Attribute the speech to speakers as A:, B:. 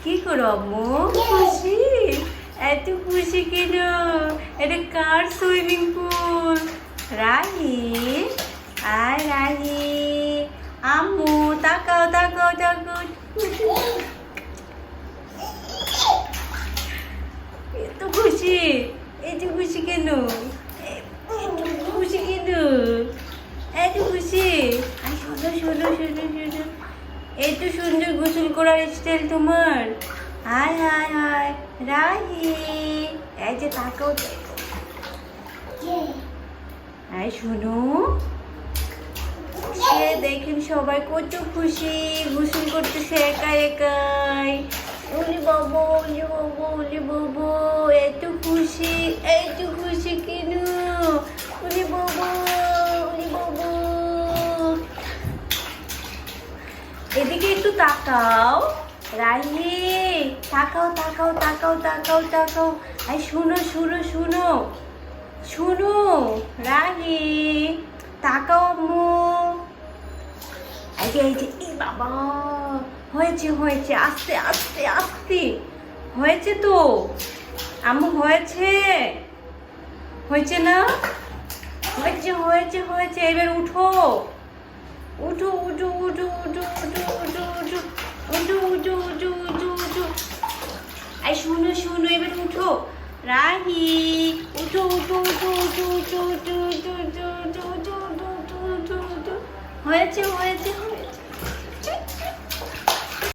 A: কি করো আম্মু? খুশি? এত খুশি কেন? এটা কার সুইমিং পুল? রাহি, আয় রাহি। আম্মু তাকাও তাকাও তাকাও। এত খুশি, এত খুশি কেন? এত খুশি কেন? এত খুশি? আর শোনো শোনো শোনো শোনো, এত সুন্দর গোসল করার স্টাইল তোমার। হায় হায় হায় রাহি, এই যে তাকাও এই শোনো, সে দেখেন সবাই কত খুশি গোসল করতেছে একা একাই। ওলি বাবু ওলি বাবু ওলি বাবু, এত খুশি কেন? ওলি বাবু ওলি বাবু, এদিকে একটু তাকাও রাহি, তাকাও তাকাও তাকাও তাকাও তাকাও। এই শুনো শুনো শুনো শুনো রাহি, তাকাও আম্মু। এই যে এই বাবা, হয়েছে হয়েছে, আস্তে আস্তে আস্তে হয়েছে তো আম্মু, হয়েছে হয়েছে না? হয়েছে হয়েছে হয়েছে, এবার উঠো উঠো উঠো উঠো উঠো উঠো উঠো উঠো উঠো উঠো উঠো উঠো উঠো। এই শুনো শুনো, এবার উঠো রাহি, উঠো উঠো উঠো উঠো উঠো উঠো উঠো উঠো উঠো উঠো উঠো উঠো উঠো উঠো। হয়েছে হয়েছে হয়েছে।